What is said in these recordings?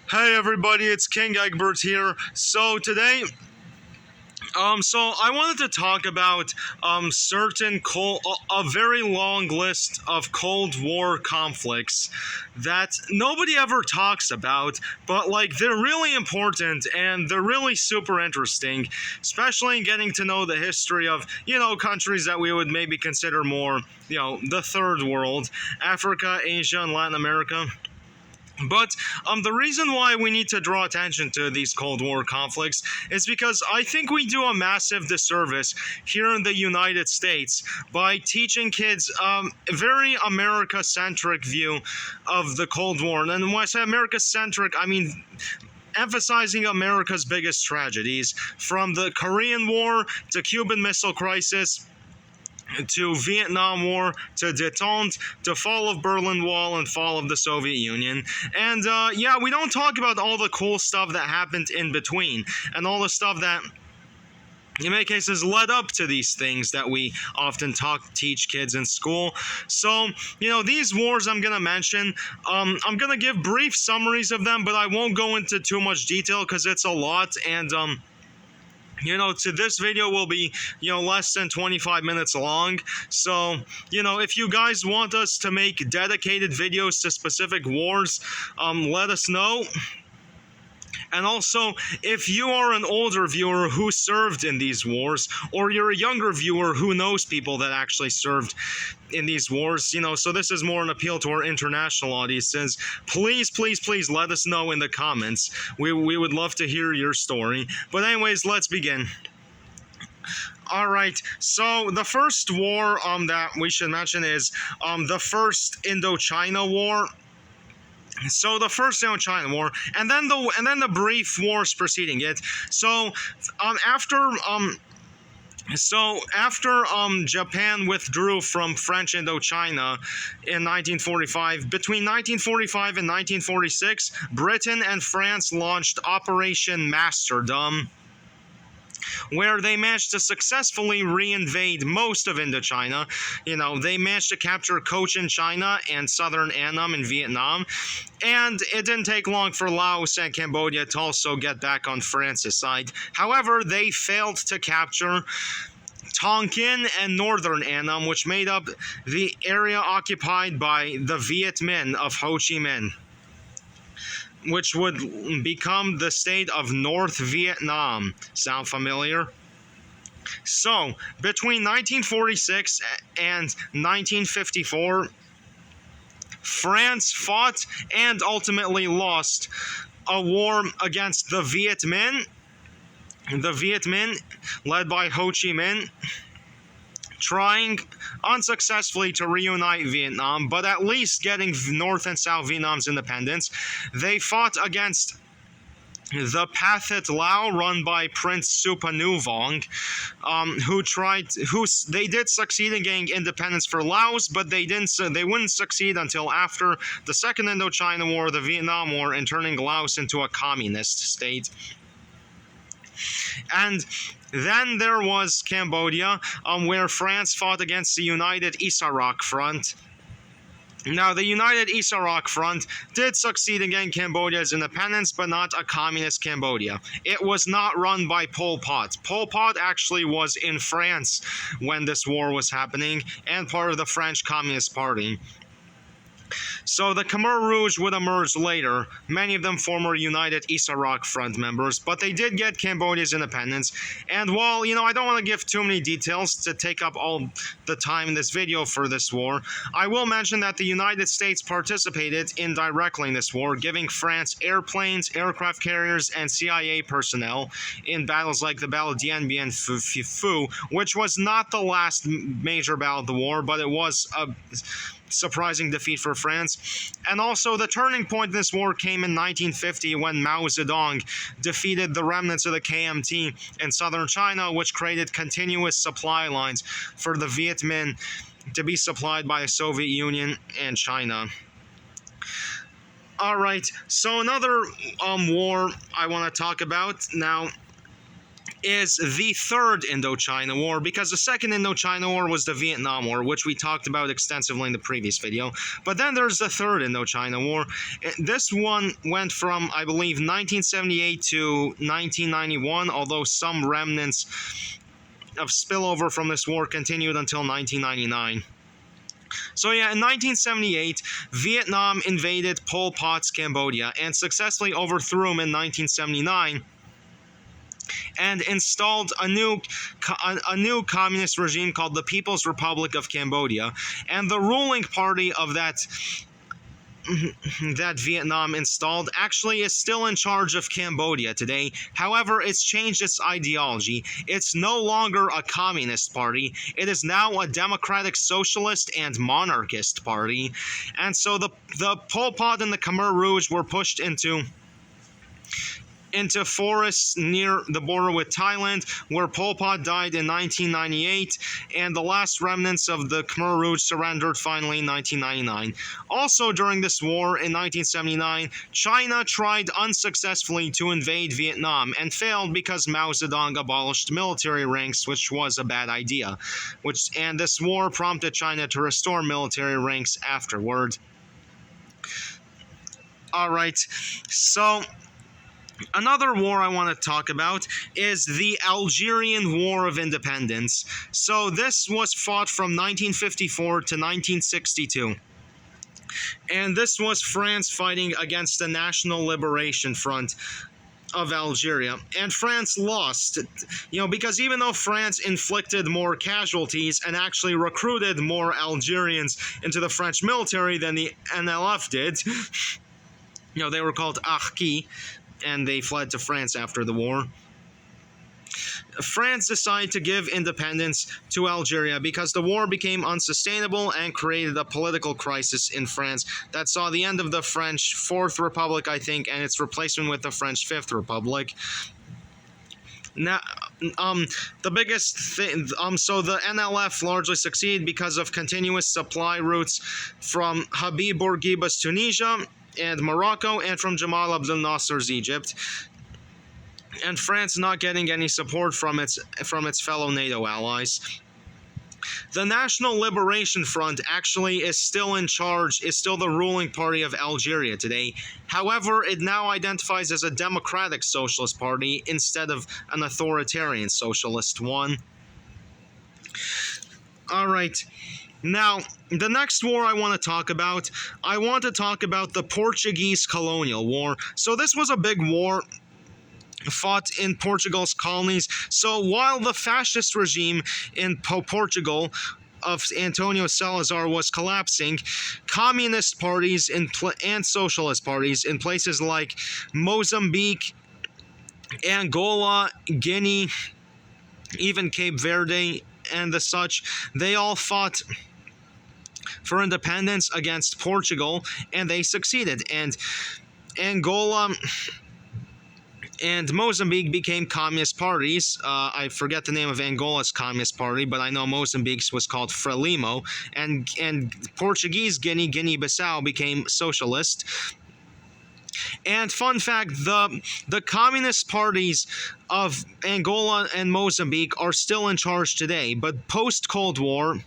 Hey everybody, it's King Egbert here. So today, I wanted to talk about a very long list of Cold War conflicts that nobody ever talks about, but like they're really important and they're really super interesting, especially in getting to know the history of countries that we would maybe consider more the third world, Africa, Asia, and Latin America. But the reason why we need to draw attention to these Cold War conflicts is because I think we do a massive disservice here in the United States by teaching kids a very America centric view of the Cold War. And when I say America centric, I mean emphasizing America's biggest tragedies, from the Korean War to Cuban Missile Crisis to Vietnam War, to Détente, to fall of Berlin Wall and fall of the Soviet Union. And yeah, we don't talk about all the cool stuff that happened in between and all the stuff that in many cases led up to these things that we often teach kids in school. So these wars I'm gonna mention, I'm gonna give brief summaries of them, but I won't go into too much detail because it's a lot. And to this video will be, less than 25 minutes long. So, if you guys want us to make dedicated videos to specific wars, let us know. And also, if you are an older viewer who served in these wars, or you're a younger viewer who knows people that actually served in these wars, so this is more an appeal to our international audiences, please let us know in the comments. We would love to hear your story. But anyways, let's begin. Alright, so the first war that we should mention is the First Indochina War. So the first Indochina War, and then the brief wars preceding it. So after Japan withdrew from French Indochina in 1945, between 1945 and 1946, Britain and France launched Operation Masterdom, where they managed to successfully reinvade most of Indochina. They managed to capture Cochin China and southern Annam in Vietnam, and it didn't take long for Laos and Cambodia to also get back on France's side. However, they failed to capture Tonkin and northern Annam, which made up the area occupied by the Viet Minh of Ho Chi Minh, which would become the state of North Vietnam. Sound familiar? So, between 1946 and 1954, France fought and ultimately lost a war against the Viet Minh. The Viet Minh, led by Ho Chi Minh, trying unsuccessfully to reunite Vietnam, but at least getting North and South Vietnam's independence. They fought against the Pathet Lao, run by Prince Suphanuvong, they did succeed in getting independence for Laos, but they wouldn't succeed until after the Second Indochina War, the Vietnam War, and turning Laos into a communist state. And then there was Cambodia, where France fought against the United Issarak Front. Now, the United Issarak Front did succeed in getting Cambodia's independence, but not a communist Cambodia. It was not run by Pol Pot. Pol Pot actually was in France when this war was happening, and part of the French Communist Party. So the Khmer Rouge would emerge later, many of them former United Issarak Front members, but they did get Cambodia's independence. And while, I don't want to give too many details to take up all the time in this video for this war, I will mention that the United States participated indirectly in this war, giving France airplanes, aircraft carriers, and CIA personnel in battles like the Battle of Dien Bien Phu, which was not the last major battle of the war, but it was a surprising defeat for France. And also, the turning point in this war came in 1950 when Mao Zedong defeated the remnants of the KMT in southern China, which created continuous supply lines for the Viet Minh to be supplied by the Soviet Union and China. Alright, so another war I want to talk about now is the third Indochina War, because the second Indochina War was the Vietnam War, which we talked about extensively in the previous video. But then there's the third Indochina War. This one went from, I believe, 1978 to 1991, although some remnants of spillover from this war continued until 1999. So yeah, in 1978, Vietnam invaded Pol Pot's Cambodia and successfully overthrew him in 1979 and installed a new communist regime called the People's Republic of Cambodia. And the ruling party of that Vietnam installed actually is still in charge of Cambodia today. However, it's changed its ideology. It's no longer a communist party. It is now a democratic socialist and monarchist party. And so the Pol Pot and the Khmer Rouge were pushed into forests near the border with Thailand, where Pol Pot died in 1998, and the last remnants of the Khmer Rouge surrendered finally in 1999. Also during this war in 1979, China tried unsuccessfully to invade Vietnam and failed because Mao Zedong abolished military ranks, which was a bad idea. And this war prompted China to restore military ranks afterward. Alright, so another war I want to talk about is the Algerian War of Independence. So this was fought from 1954 to 1962. And this was France fighting against the National Liberation Front of Algeria. And France lost, because even though France inflicted more casualties and actually recruited more Algerians into the French military than the NLF did, they were called Harkis, and they fled to France after the war. France decided to give independence to Algeria because the war became unsustainable and created a political crisis in France that saw the end of the French Fourth Republic, I think, and its replacement with the French Fifth Republic. Now, the biggest thing, so the NLF largely succeeded because of continuous supply routes from Habib Bourguiba's Tunisia and Morocco, and from Jamal Abdel Nasser's Egypt, and France not getting any support from its fellow NATO allies. The National Liberation Front actually is still in charge, is still the ruling party of Algeria today. However, it now identifies as a democratic socialist party instead of an authoritarian socialist one. Alright. Now, the next war I want to talk about the Portuguese Colonial War. So this was a big war fought in Portugal's colonies. So while the fascist regime in Portugal of Antonio Salazar was collapsing, communist parties and socialist parties in places like Mozambique, Angola, Guinea, even Cape Verde, and the such, they all fought for independence against Portugal, and they succeeded. And Angola and Mozambique became communist parties. I forget the name of Angola's communist party, but I know Mozambique's was called Frelimo, and Portuguese Guinea-Bissau became socialist. And fun fact, the communist parties of Angola and Mozambique are still in charge today, but post-Cold War,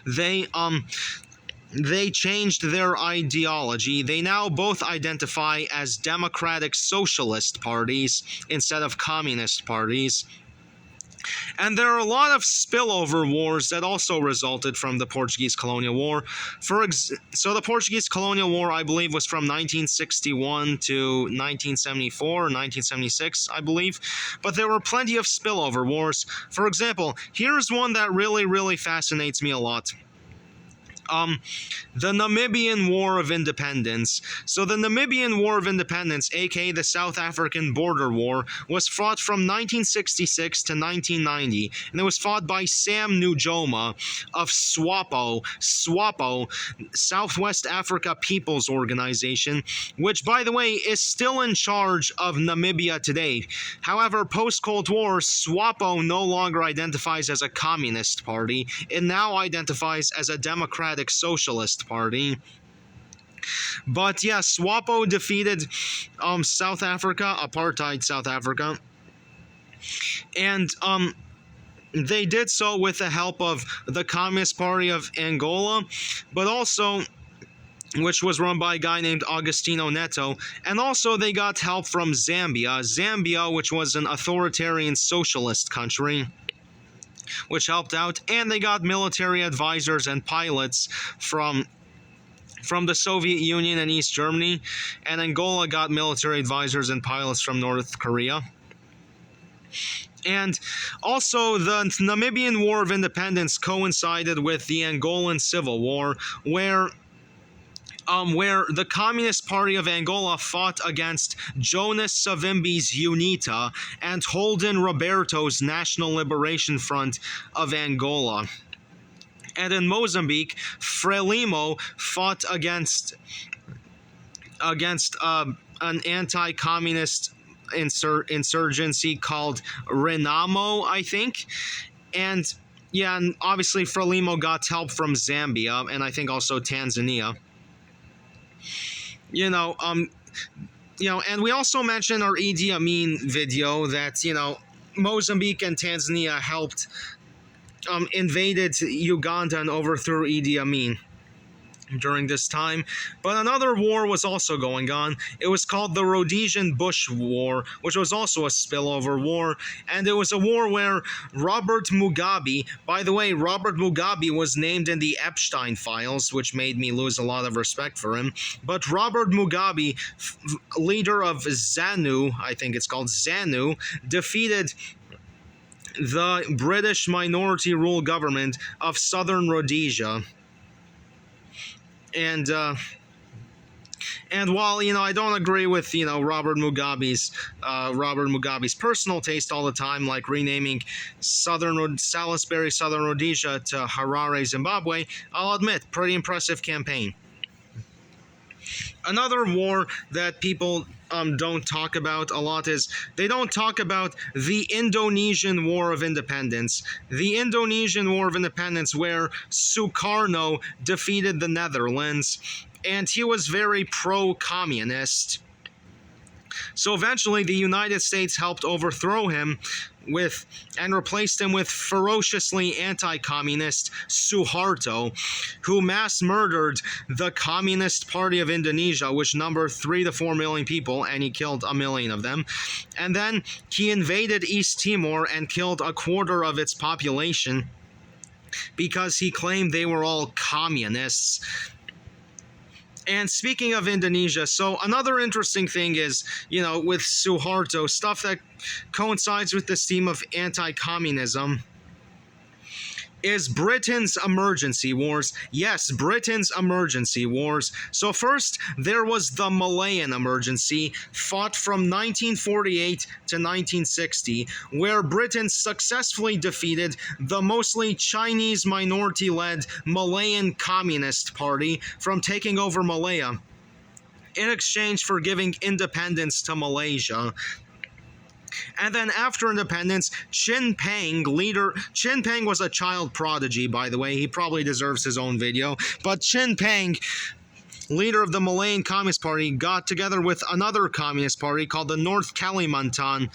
they changed their ideology. They now both identify as democratic socialist parties instead of communist parties. And there are a lot of spillover wars that also resulted from the Portuguese Colonial War. So the Portuguese Colonial War, I believe, was from 1961 to 1974 or 1976, I believe. But there were plenty of spillover wars. For example, here's one that really, really fascinates me a lot. The Namibian War of Independence. So the Namibian War of Independence, aka the South African Border War, was fought from 1966 to 1990, and it was fought by Sam Nujoma of SWAPO, Southwest Africa People's Organization, which, by the way, is still in charge of Namibia today. However, post-Cold War, SWAPO no longer identifies as a communist party. It now identifies as a democratic socialist party. But yeah, SWAPO defeated South Africa, apartheid South Africa, And they did so with the help of the Communist Party of Angola, but also, which was run by a guy named Agostinho Neto, and also they got help from Zambia, which was an authoritarian socialist country, which helped out, and they got military advisors and pilots from the Soviet Union and East Germany, and Angola got military advisors and pilots from North Korea. And also, the Namibian War of Independence coincided with the Angolan Civil War, where the Communist Party of Angola fought against Jonas Savimbi's UNITA and Holden Roberto's National Liberation Front of Angola. And in Mozambique, Frelimo fought against an anti-communist insurgency called Renamo, I think. And yeah, and obviously Frelimo got help from Zambia and I think also Tanzania. And we also mentioned our Idi Amin video that, Mozambique and Tanzania helped invaded Uganda and overthrew Idi Amin during this time. But another war was also going on. It was called the Rhodesian Bush War, which was also a spillover war, and it was a war where Robert Mugabe, by the way, Robert Mugabe was named in the Epstein files, which made me lose a lot of respect for him, but Robert Mugabe, leader of ZANU, I think it's called ZANU, defeated the British minority rule government of Southern Rhodesia. And while I don't agree with Robert Mugabe's personal taste all the time, like renaming Salisbury, Southern Rhodesia to Harare, Zimbabwe, I'll admit, pretty impressive campaign. Another war that people don't talk about a lot is they don't talk about the Indonesian War of Independence. The Indonesian War of Independence, where Sukarno defeated the Netherlands, and he was very pro-communist. So eventually the United States helped overthrow him and replaced him with ferociously anti-communist Suharto, who mass murdered the Communist Party of Indonesia, which numbered 3 to 4 million people, and he killed 1 million of them. And then he invaded East Timor and killed a quarter of its population because he claimed they were all communists. And speaking of Indonesia, so another interesting thing is, with Suharto, stuff that coincides with this theme of anti-communism, is Britain's emergency wars. Yes, Britain's emergency wars. So first, there was the Malayan emergency, fought from 1948 to 1960, where Britain successfully defeated the mostly Chinese minority-led Malayan Communist Party from taking over Malaya in exchange for giving independence to Malaysia. And then after independence, Chin Peng was a child prodigy, by the way. He probably deserves his own video. But Chin Peng, leader of the Malayan Communist Party, got together with another communist party called the North Kalimantan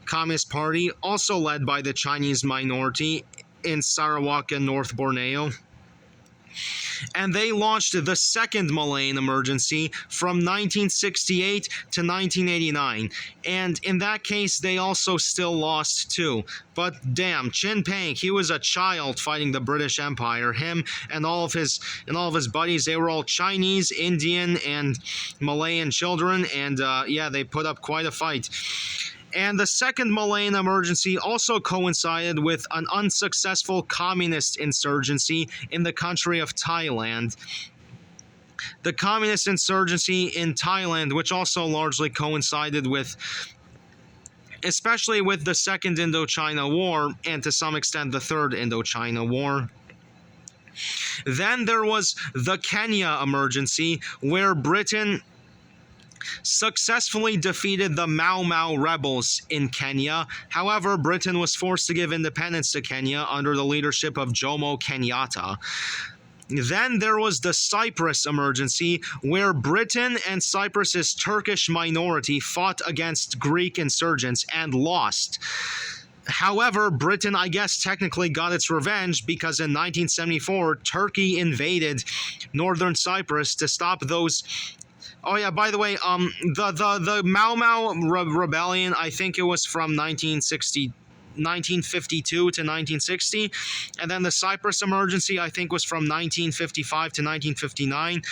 Communist Party, also led by the Chinese minority in Sarawak and North Borneo. And they launched the second Malayan emergency from 1968 to 1989. And in that case, they also still lost too. But damn, Chin Peng, he was a child fighting the British Empire. Him and all of his buddies, they were all Chinese, Indian, and Malayan children. And they put up quite a fight. And the second Malayan emergency also coincided with an unsuccessful communist insurgency in the country of Thailand. The communist insurgency in Thailand, which also largely coincided with, especially with the Second Indochina War, and to some extent the Third Indochina War. Then there was the Kenya emergency, where Britain successfully defeated the Mau Mau rebels in Kenya. However, Britain was forced to give independence to Kenya under the leadership of Jomo Kenyatta. Then there was the Cyprus emergency, where Britain and Cyprus's Turkish minority fought against Greek insurgents and lost. However, Britain, I guess, technically got its revenge because in 1974, Turkey invaded northern Cyprus to stop those. Oh yeah, by the way, the Mau Mau rebellion, I think it was from 1952 to 1960, and then the Cyprus emergency, I think, was from 1955 to 1959.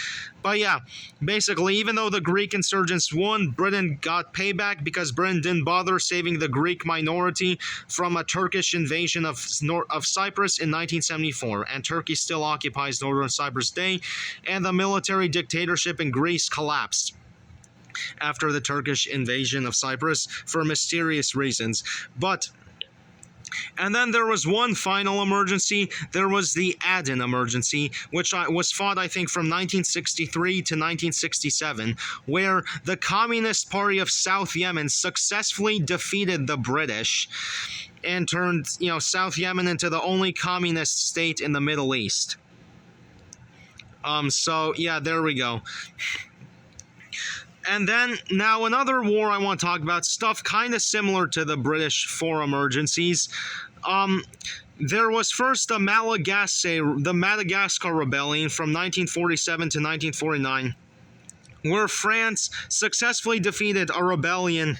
But yeah, basically, even though the Greek insurgents won, Britain got payback because Britain didn't bother saving the Greek minority from a Turkish invasion of Cyprus in 1974, and Turkey still occupies northern Cyprus today, and the military dictatorship in Greece collapsed after the Turkish invasion of Cyprus for mysterious reasons. And then there was one final emergency. There was the Aden emergency, which was fought, I think, from 1963 to 1967, where the Communist Party of South Yemen successfully defeated the British and turned, South Yemen into the only communist state in the Middle East. So yeah, there we go. And then, now another war I want to talk about, stuff kind of similar to the British four emergencies. There was first the Madagascar Rebellion from 1947 to 1949, where France successfully defeated a rebellion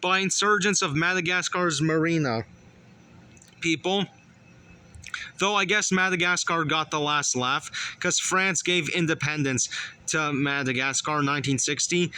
by insurgents of Madagascar's Merina people. Though I guess Madagascar got the last laugh, because France gave independence to Madagascar in 1960.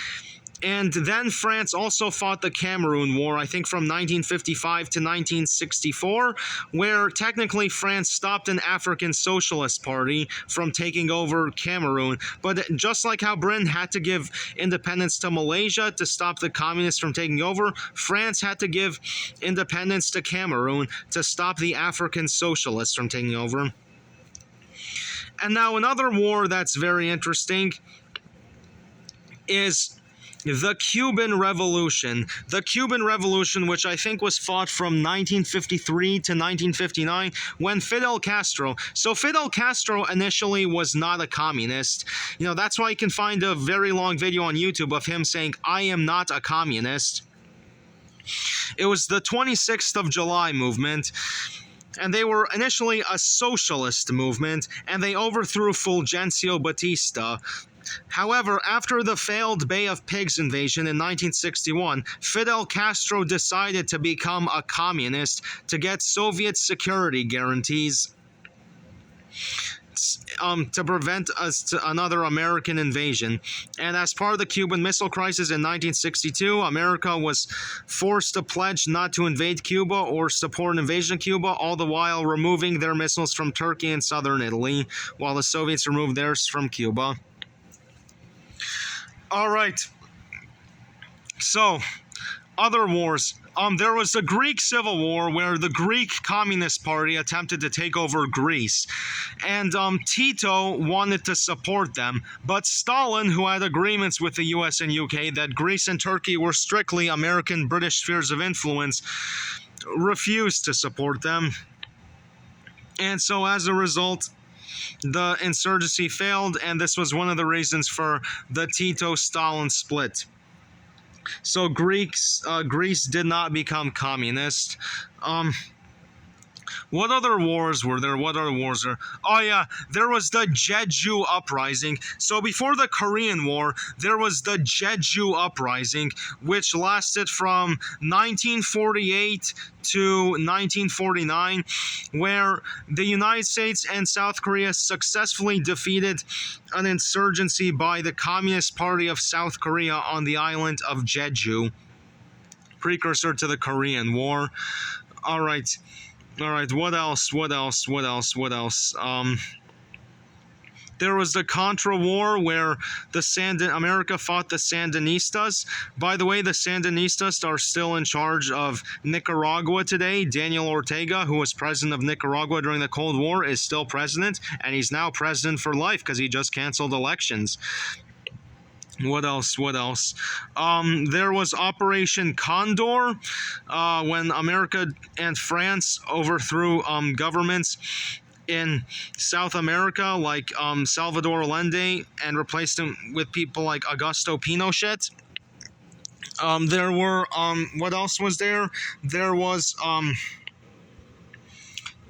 And then France also fought the Cameroon War, I think from 1955 to 1964, where technically France stopped an African Socialist Party from taking over Cameroon. But just like how Britain had to give independence to Malaysia to stop the communists from taking over, France had to give independence to Cameroon to stop the African Socialists from taking over. And now another war that's very interesting is the Cuban Revolution. The Cuban Revolution, which I think was fought from 1953 to 1959, when Fidel Castro. So Fidel Castro initially was not a communist. That's why you can find a very long video on YouTube of him saying, "I am not a communist." It was the 26th of July movement. And they were initially a socialist movement, and they overthrew Fulgencio Batista. However, after the failed Bay of Pigs invasion in 1961, Fidel Castro decided to become a communist to get Soviet security guarantees to prevent another American invasion. And as part of the Cuban Missile Crisis in 1962, America was forced to pledge not to invade Cuba or support an invasion of Cuba, all the while removing their missiles from Turkey and southern Italy, while the Soviets removed theirs from Cuba. All right. So, other wars. There was the Greek Civil War, where the Greek Communist Party attempted to take over Greece, and Tito wanted to support them, but Stalin, who had agreements with the US and UK that Greece and Turkey were strictly American-British spheres of influence, refused to support them. And so as a result, the insurgency failed, and this was one of the reasons for the Tito-Stalin split. So Greece did not become communist. What other wars were there? Oh yeah, there was the Jeju Uprising. So before the Korean War, there was the Jeju Uprising, which lasted from 1948 to 1949, where the United States and South Korea successfully defeated an insurgency by the Communist Party of South Korea on the island of Jeju, precursor to the Korean War. All right, what else? There was the Contra War, where America fought the Sandinistas. By the way, the Sandinistas are still in charge of Nicaragua today. Daniel Ortega, who was president of Nicaragua during the Cold War, is still president, and he's now president for life because he just canceled elections. What else? There was Operation Condor, when America and France overthrew governments in South America, like Salvador Allende, and replaced him with people like Augusto Pinochet. There were what else was there? There was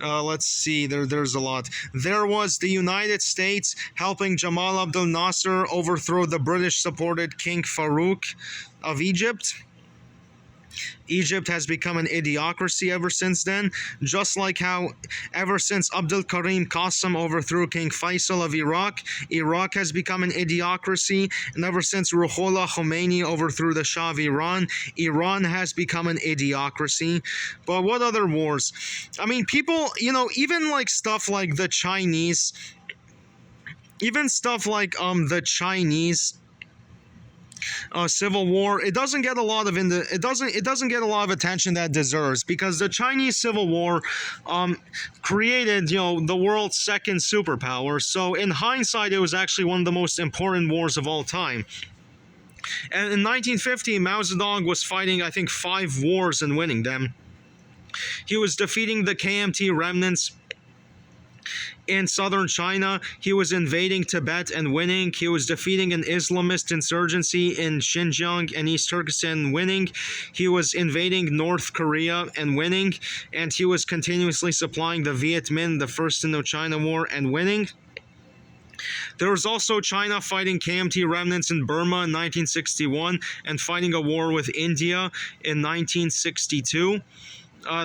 let's see. There's a lot. There was the United States helping Jamal Abdel Nasser overthrow the British-supported King Farouk of Egypt. Egypt has become an idiocracy ever since then, just like how ever since Abdul Karim Qasim overthrew King Faisal of Iraq, Iraq has become an idiocracy, and ever since Ruhollah Khomeini overthrew the Shah of Iran, Iran has become an idiocracy. But what other wars? I mean, people, even like stuff like the Chinese, Civil War, it doesn't get a lot of it doesn't get a lot of attention that it deserves, because the Chinese Civil War created the world's second superpower. So in hindsight, it was actually one of the most important wars of all time. And in 1950, Mao Zedong was fighting, I think, 5 wars and winning them. He was defeating the KMT remnants in southern China. He was invading Tibet and winning. He was defeating an Islamist insurgency in Xinjiang and East Turkestan and winning. He was invading North Korea and winning. And he was continuously supplying the Viet Minh, the First Indochina War, and winning. There was also China fighting KMT remnants in Burma in 1961 and fighting a war with India in 1962.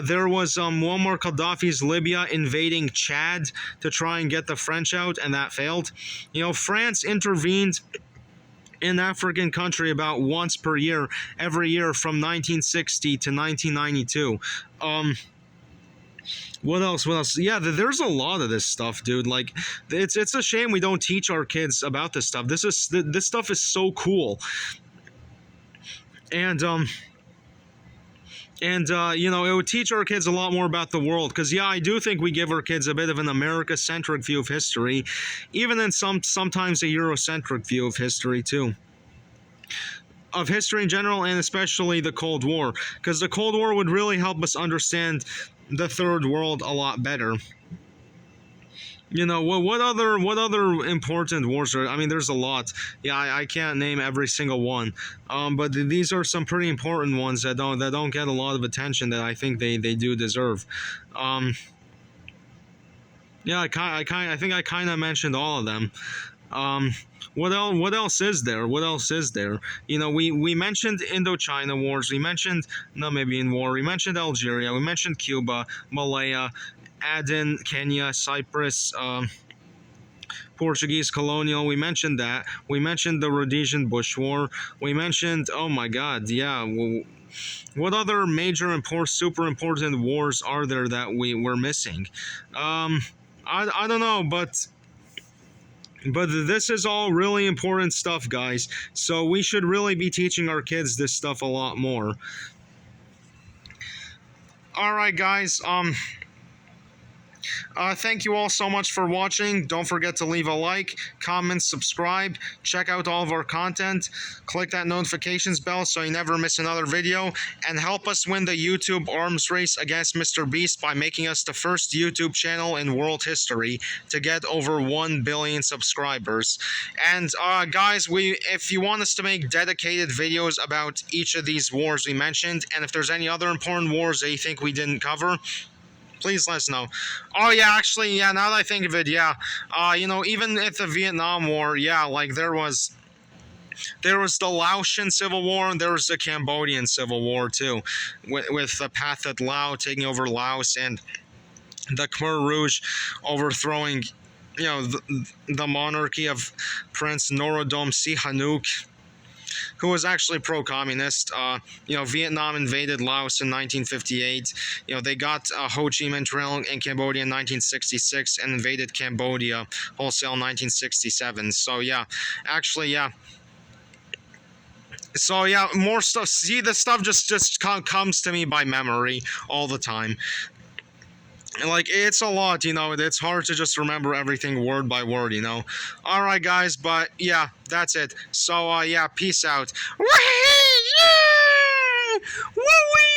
There was Muammar Gaddafi's Libya invading Chad to try and get the French out, and that failed. France intervened in African country about once per year, every year from 1960 to 1992. What else? Yeah, there's a lot of this stuff, dude. Like, it's a shame we don't teach our kids about this stuff. This stuff is so cool. And it would teach our kids a lot more about the world, because I do think we give our kids a bit of an America-centric view of history, even in sometimes a Eurocentric view of history too. Of history in general, and especially the Cold War, because the Cold War would really help us understand the Third World a lot better. What other important wars are? I mean, there's a lot. I can't name every single one. But these are some pretty important ones that don't get a lot of attention that I think they do deserve. I think I kind of mentioned all of them. What else is there? We mentioned Indochina wars. We mentioned Namibian War. We mentioned Algeria. We mentioned Cuba, Malaya, Aden, Kenya, Cyprus, Portuguese colonial. We mentioned that. We mentioned the Rhodesian Bush War. We mentioned, oh my God, what other major super important wars are there that we're missing? I don't know, but this is all really important stuff, guys. So we should really be teaching our kids this stuff a lot more. All right, guys. Thank you all so much for watching. Don't forget to leave a like, comment, subscribe, check out all of our content, click that notifications bell so you never miss another video, and help us win the YouTube arms race against Mr. Beast by making us the first YouTube channel in world history to get over 1 billion subscribers. And guys, if you want us to make dedicated videos about each of these wars we mentioned, and if there's any other important wars that you think we didn't cover, please let us know. Oh yeah, actually, now that I think of it, even at the Vietnam War, there was the Laotian Civil War, and there was the Cambodian Civil War too, with the Pathet Lao taking over Laos and the Khmer Rouge overthrowing, the monarchy of Prince Norodom Sihanouk, who was actually pro-communist. Vietnam invaded Laos in 1958. They got Ho Chi Minh Trail in Cambodia in 1966 and invaded Cambodia wholesale in 1967. So more stuff. See, this stuff just comes to me by memory all the time. Like, it's a lot, it's hard to just remember everything word by word, Alright, guys, but that's it. So, peace out. Wee! Yeah! Woo-wee!